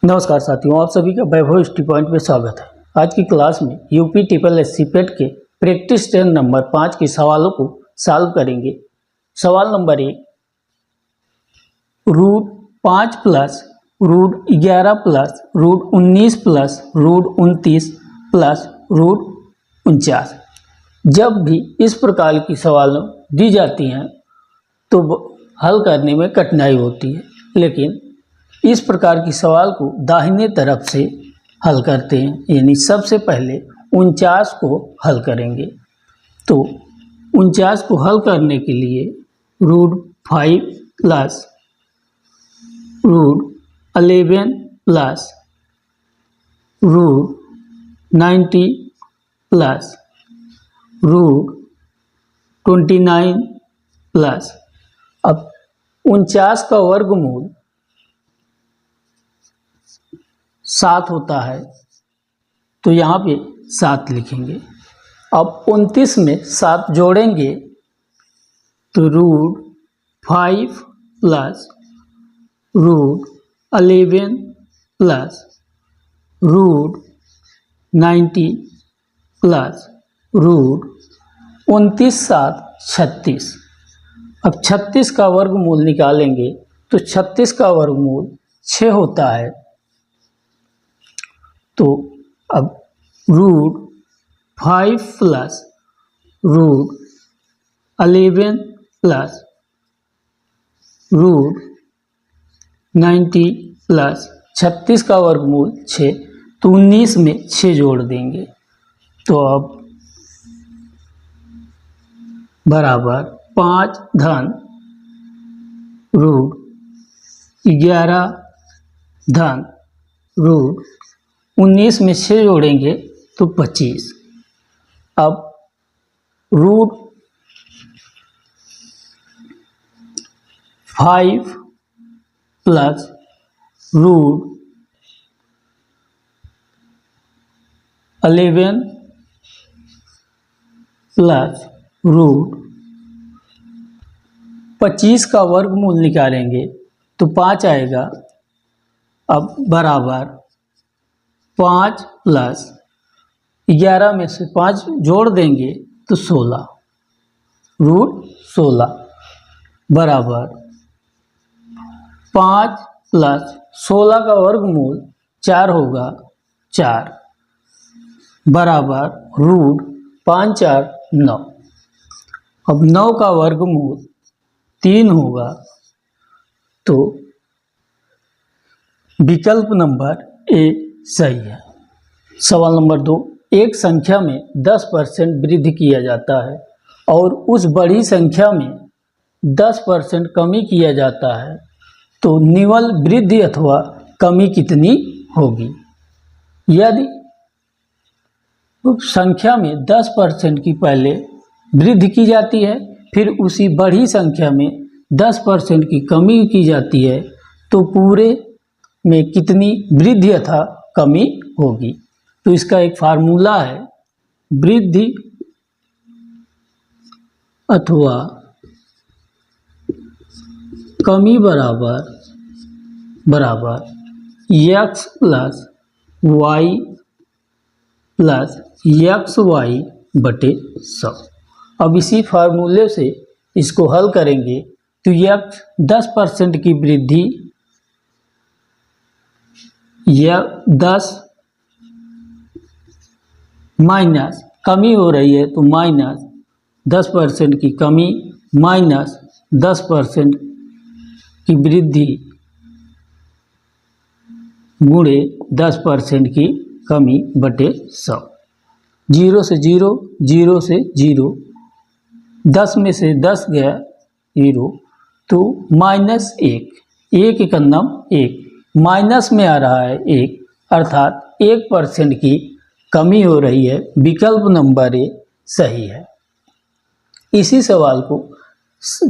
नमस्कार साथियों, आप सभी का वैभव स्टडी पॉइंट में स्वागत है। आज की क्लास में यूपी ट्रिपल एस सी पेट के प्रैक्टिस टेस्ट नंबर 5 के सवालों को सॉल्व करेंगे। सवाल number 1, root 5 plus root 11 plus root 19 plus root 29 plus root 49। जब भी इस प्रकार की सवाल दी जाती हैं तो हल करने में कठिनाई होती है, लेकिन इस प्रकार की सवाल को दाहिने तरफ से हल करते हैं, यानी सबसे पहले 49 को हल करेंगे। तो 49 को हल करने के लिए root 5 plus root 11 plus root 90 plus root 29 plus, अब 49 का वर्गमूल 7 होता है तो यहाँ पे 7 लिखेंगे। अब 29 में 7 जोड़ेंगे तो root 5 plus root 11 plus root 90 plus root 29 7 36। अब 36 का वर्गमूल निकालेंगे तो 36 का वर्गमूल 6 होता है। तो अब root 5 plus root 11 plus root 90 plus 36 का वर्गमूल 6, तो 19 में 6 जोड़ देंगे तो अब बराबर 5 धन रूट 11 धन रूट 19 में 6 जोड़ेंगे तो 25। अब root 5 plus root 11 plus root 25 का वर्गमूल निकालेंगे तो 5 आएगा। अब बराबर 5 प्लस 11 में से 5 जोड़ देंगे तो 16, रूट 16 बराबर 5 प्लस 16 का वर्गमूल 4 होगा, 4 बराबर रूट 5 4 9। अब 9 का वर्गमूल 3 होगा, तो विकल्प नंबर ए सही है। सवाल नंबर 2, एक संख्या में 10% वृद्धि किया जाता है और उस बड़ी संख्या में 10% कमी किया जाता है, तो निवल वृद्धि अथवा कमी कितनी होगी? यदि संख्या में 10% की पहले वृद्धि की जाती है, फिर उसी बड़ी संख्या में 10% की कमी की जाती है, तो पूरे में कितनी वृद्धि अथवा कमी होगी? तो इसका एक फार्मूला है, वृद्धि अथवा कमी बराबर x plus y plus x y बटे 100। अब इसी फार्मूले से इसको हल करेंगे तो x 10% की वृद्धि या 10 माइनस कमी हो रही है तो माइनस 10% की कमी माइनस 10% की वृद्धि गुणे 10% की कमी बटे 100। 0 से 0, 0 से 0, 10 में से 10 गया 0, तो माइनस 1, 1 एक नम 1, माइनस में आ रहा है 1, अर्थात 1% की कमी हो रही है। विकल्प नंबर ए सही है। इसी सवाल को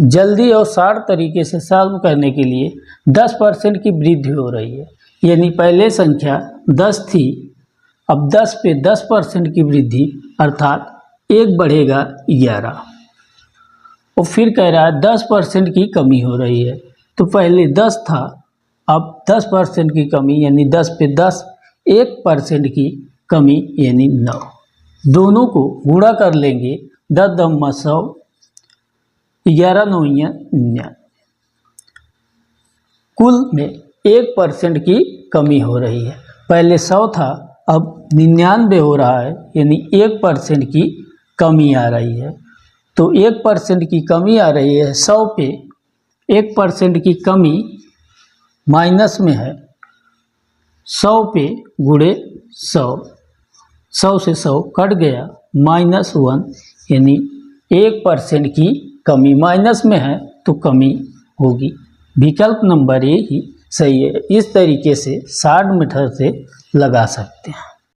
जल्दी और शार्ट तरीके से सॉल्व करने के लिए 10% की वृद्धि हो रही है, यानी पहले संख्या 10 थी, अब 10 पे 10% की वृद्धि अर्थात 1 बढ़ेगा 11, और फिर कह रहा है 10% की कमी हो रही है, तो पहले 10 था अब 10% की कमी यानी 10 पे 10, 1% की कमी यानी 9। दोनों को गुणा कर लेंगे, 10 दम्मा 100, 11 नौइयाँ 99। कुल में 1% की कमी हो रही है। पहले 100 था, अब 99 हो रहा है, यानी 1% की कमी आ रही है। तो 1% की कमी आ रही है 100 पे, 1% की कमी माइनस में है 100 पे गुणे 100, 100 से 100 कट गया, -1, यानी 1% की कमी माइनस में है तो कमी होगी। विकल्प नंबर ए ही सही है। इस तरीके से शॉर्ट मेथड से लगा सकते हैं।